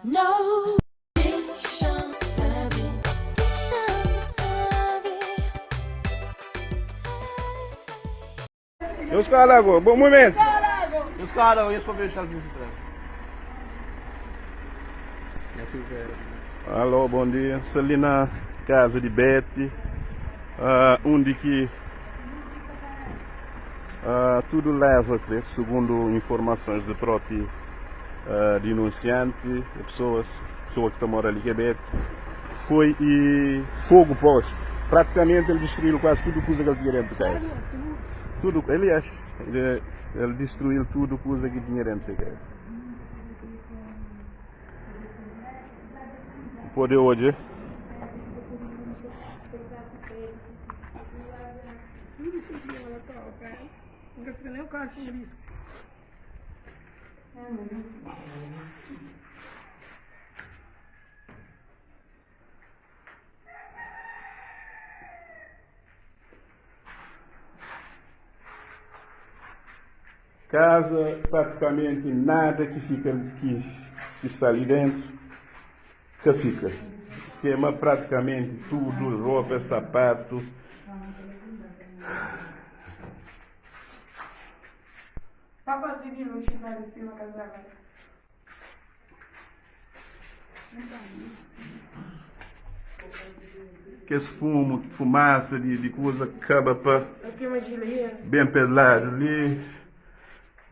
No, deixa saber, deixa saber. Eu escalago, bom momento. Eu escalago, eu sou ver o Alô, bom dia. Estou ali na casa de Betty, onde que tudo leva, creio, segundo informações do próprio denunciante, a pessoa que está morando ali, que é Betty, foi e fogo posto. Praticamente ele destruiu quase tudo coisa que ele tinha dentro de casa. Tudo, aliás, ele destruiu tudo coisa que tinha dentro de casa. Pode hoje. Casa, praticamente nada que fica que está ali dentro, que fica. Queima praticamente tudo, roupa, sapato. Papa civil não chega de filme casada. Que esse fumo, fumaça de coisa que acaba para Aqui uma gileira. bem pelado ali.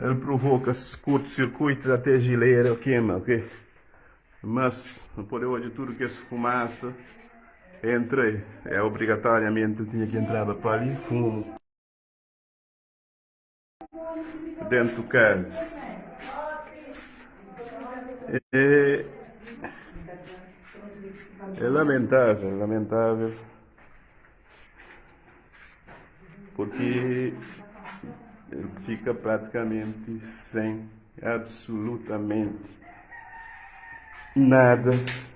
Ele provoca curto-circuito até gileira, queima, ok? Mas, não pode hoje tudo que esse fumaça entrei. É obrigatoriamente tinha que entrar para ali, fumo. Dentro do casa. É lamentável, porque ele fica praticamente sem absolutamente nada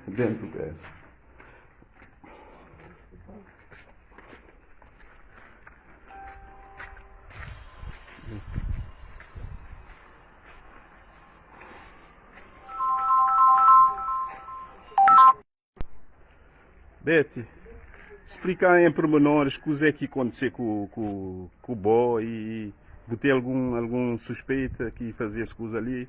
dentro do casa. Betty, explicar em pormenores o que é que aconteceu com o boy e de ter algum suspeita que fazia as coisas ali.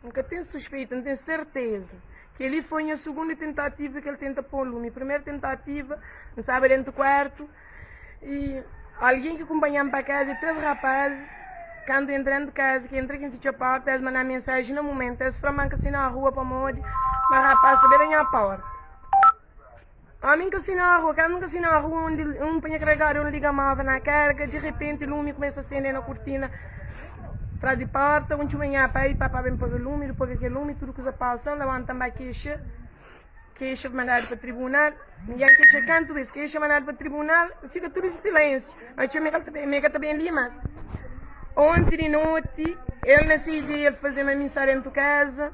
Nunca tenho suspeita, não tenho certeza. Que ali foi a segunda tentativa que ele tenta pôr lume. A primeira tentativa, não sabe, dentro do quarto. E alguém que acompanhava para casa, três rapazes, quando entrando de casa, que entra aqui em ficha porta, eles mandam mensagem no momento. Eles foram assim na rua para morrer, mas rapaz, saberem a porta. A mim que assim na rua, quando assim na rua, onde um punha carregar, um liga móvel na carga, de repente o lume começa a acender na cortina atrás de porta, onde vinha para ir, papai vem pôr o lume, depois aquele lume, tudo que se passa, levanta também queixa mandada para o tribunal, e a queixa canto isso, queixa mandada para o tribunal, fica tudo em silêncio. Mas eu me também ali, mas ontem de noite, ele decidiu fazer uma missa dentro de casa.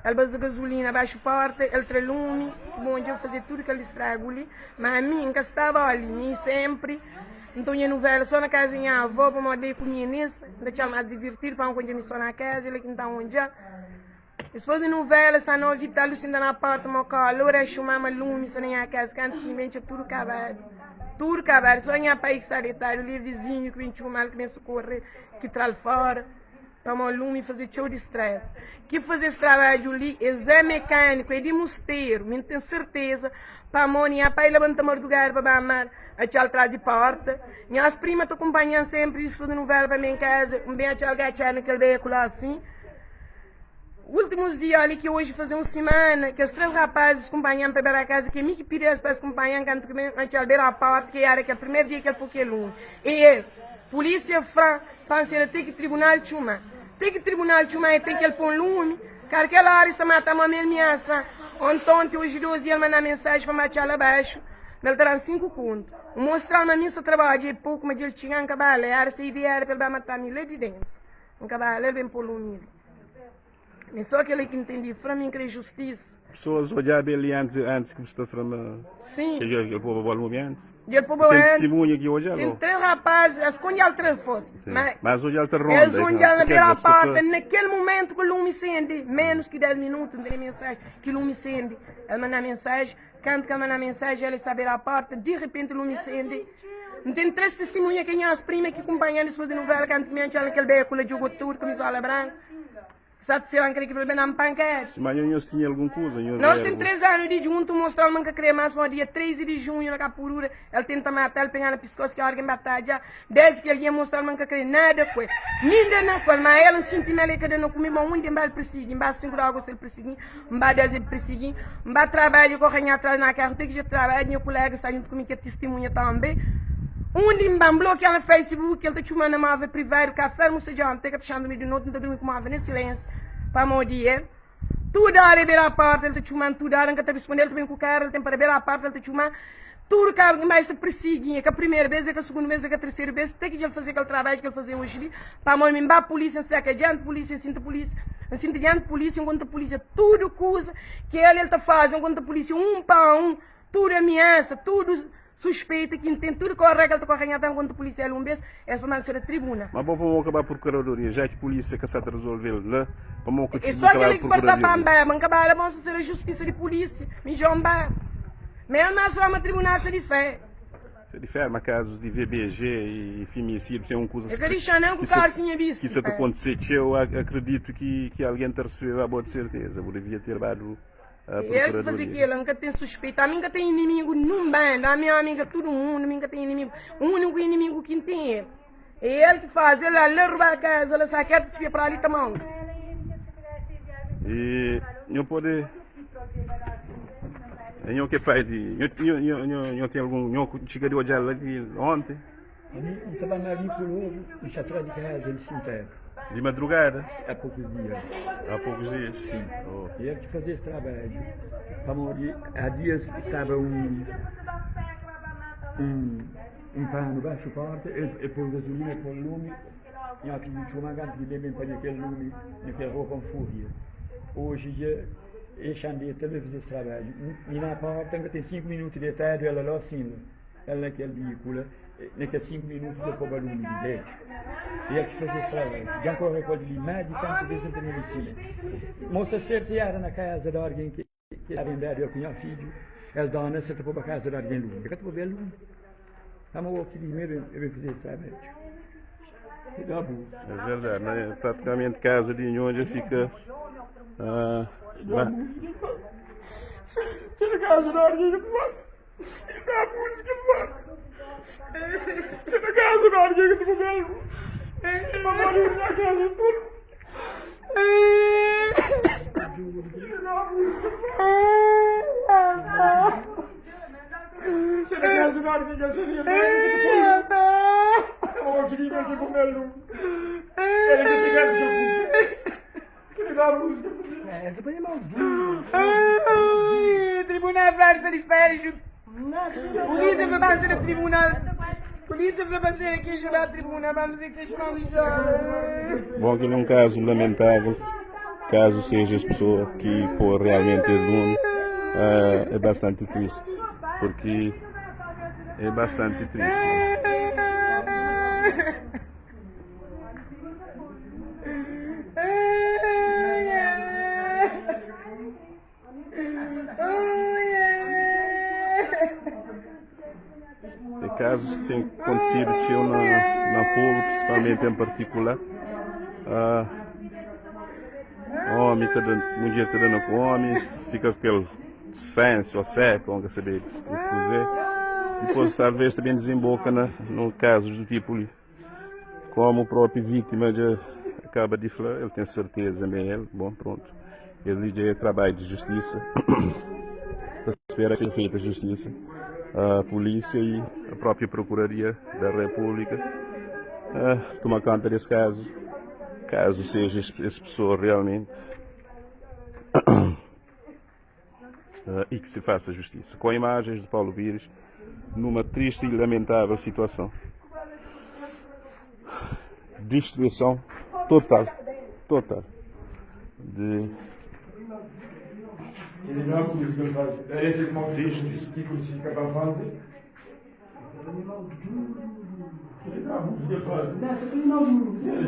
Ele basa gasolina abaixo da porta, ele traz lume, bom, eu fazer tudo que ele estraga ali. Mas a mim, que estava ali, nem sempre, então tinha novela só na casa da minha avó, para morder com minha nisso, deixar-me a divertir, para não continuar só na casa, ele que então onde já. Depois de novela, essa noite, está lucinda na porta, meu colo, eu chamava lume, só na minha casa, canto que inventa tudo acabado. Tudo acabado, só minha pai que está deitado, ali vizinho que vem chamar, que vem socorrer, que traz fora. Para o lume fazer show de estrada. Que fazer esse trabalho ali, é mecânico, é de mosteiro, não tenho certeza. Para a mãe, a pai levanta o lugar para amar, a tia atrás de porta. Minhas primas te acompanham sempre, isso tudo novela para minha casa, bem a tia gachando que ele veio lá assim. Últimos dias ali que hoje fazem uma semana, que os três rapazes acompanham para a casa, que é mim que pediu para acompanhar, quando a tia veio a porta, que era que é o primeiro dia que ele foi aquele lume. E polícia franca, pensa tem que tribunal chuma. Tem que tribunal chuma tem que ele pôr lume. Cara, aquela hora se mata uma ameaça. Ontem, hoje 12 dias, ele manda mensagem para matar lá abaixo. Ele terá 5 contos. Mostrar uma missa trabalho de pouco, mas ele tinha um cabalo. A área se vier para ele matar ele de dentro. Um cabalo, ele vem pôr lume. Mas só aquele que entendi, para mim querer justiça. Pessoas olhavam ele antes que você falou Sim. que ele povo volve antes. E ele povo Tem antes. testemunha aqui hoje, Tem alô? 3 rapazes, esconde ele 3 fosse. Mas hoje ele está ronda. Eles onde ela abriu a porta, pessoa... naquele momento que o lume acende, menos que 10 minutos, não tem mensagem, que o lume acende. Ele manda mensagem, quando que ele manda mensagem, ele sabe a porta, de repente o lume acende. Não tem 3 testemunhas que as primas que acompanham eles de novela, que antigamente ela aquele veículo jogou tudo, camisola branca. Sabe se ela queria que ele não panquete. Mas nós tinha alguma coisa? Nós temos 3 anos de junto, mostrando que queria mais, no dia 13 de junho, na Capurura, ele tenta matar, ele pega na pescoço, que a alguém batalha, desde que ele ia mostrar que queria nada com ele. Ninguém não foi, mas ele sentiu ele que ele não comia, mas onde ele perseguir, embaixo 5 de agosto ele perseguir, embaixo 10 ele perseguir, embaixo trabalho, correndo atrás na carro, tem que já trabalhar, meu colega está junto comigo, que é testemunha também. Onde me bloqueia no Facebook, ele está chamando uma ave privada, café, não sei de onde, tem que estar chamando de noite, não está dormindo com uma ave, nem silêncio, para morrer. Tudo a abrir a porta, ele está chamando, tudo a está respondendo, ele também com o cara, ele tem para abrir a porta, ele está chamando, tudo que alguém mais se perseguir, que a primeira vez, que a segunda vez, que a terceira vez, tem que ele fazer aquele trabalho que ele fazia hoje ali, para morrer, a polícia, se é diante polícia, sinta polícia, assim diante polícia, enquanto a polícia, tudo coisa que ele está fazendo, enquanto a polícia, para tudo ameaça, tudo suspeita que entende tudo correto, ele está correndo até enquanto a polícia é um vez, é para ser a tribuna. Mas vamos acabar a procuradoria, já que a polícia que está a resolver lá, vamos acabar É só aquele que for para Pambé, mas acabar vamos ser a justiça de polícia, me jomba. Mesmo nós vamos a tribunal de fé. Se difere, mas casos de VBG e femicídio, tem uma coisa Eu queria não que o cara tinha visto. que isso acontecer, eu acredito que alguém está recebendo a boa de certeza, eu devia ter dado a Ele que faz procuradoria. aquilo, nunca tem suspeita. A minha tem inimigo num bando, a minha amiga todo mundo, a minha tem inimigo. O único inimigo que tem ele. É ele que faz, ele rouba a casa, ele saqueta se para ali também. E não pode. Eu que pai de. Eu tenho algum. Eu cheguei a olhar aqui ontem, Eu estava na agricultura, e atrás de casa, ele se enterra. de madrugada, Há poucos dias. há poucos dias. Sim. Oh. E ele que fazia esse trabalho. Para morrer, há dias estava um pano baixo da porta, ele pôs gasolina, pôs lume, e eu acredito que uma gata que bem para aquele lume, naquela roupa com fúria. Hoje, este andei também fazer esse trabalho. E na porta, ainda tem 5 minutos de tarde, ela lá assim, ela naquele veículo, naqueles 5 minutos ele pôs o lume de dentro. E ele que fazia esse trabalho. Já corre com ele mais de tanto vezes ele tem medicina. Mostra ser na casa de alguém que estava em bed, eu tinha filho, as donas se para a casa de alguém lume. Eu estou vendo lume. Estamos aqui primeiro, eu vou fazer esse trabalho. E dá bom. É verdade, né? Praticamente casa de onde fica. Se na casa de alguém que faz, dá música que faz. Se na casa de alguém que tu vê, para morir na casa de tudo. Se na casa de alguém que seria eu queria que comer lume. Ele que se quer que eu dá música. Essa foi maldita. Tribunal França de Férias. Polícia vai fazer a tribunal. Polícia vai fazer aqui chamar a tribunal. Vamos dizer que é chamar de jovem. Bom, que num caso lamentável, caso seja as pessoas que for realmente o mundo, é bastante triste, porque é bastante triste. É casos que têm acontecido na fogo, principalmente em particular. Homem, mulher está dando com homem, fica aquele senso ou seco, não saber o que fazer. Depois, talvez, também desemboca no casos do tipo, como o próprio vítima já acaba de falar, ele tem certeza, nem ele, bom, pronto. Ele já é trabalho de justiça, espera ser feita a justiça, a polícia e a própria Procuradoria da República toma conta desse caso, caso seja essa pessoa realmente, e que se faça justiça. Com imagens de Paulo Pires, numa triste e lamentável situação. Destruição total de Ele não é por isso que ele faz. É esse Tristes. que crucifica para fazer. Ele não é por isso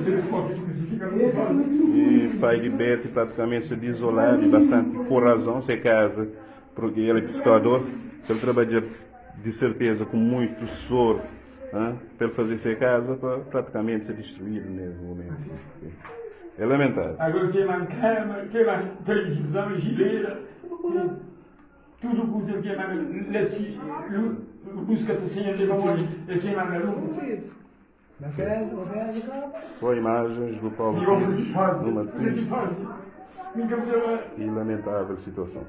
que ele faz. Esse que crucifica para fazer. E pai de Betty praticamente se isolado e bastante por razão se casa, porque ele é pescador, ele trabalha de certeza com muito soro, para ele fazer essa casa para praticamente ser destruído nesse momento. É lamentável. Agora queimam cama, queimam televisão, gileira, tudo que queimam, luz que está sem de longe, e queimam a luz. Só imagens do Paulo E outros Pires fazem, numa eles triste fazem. e lamentável situação.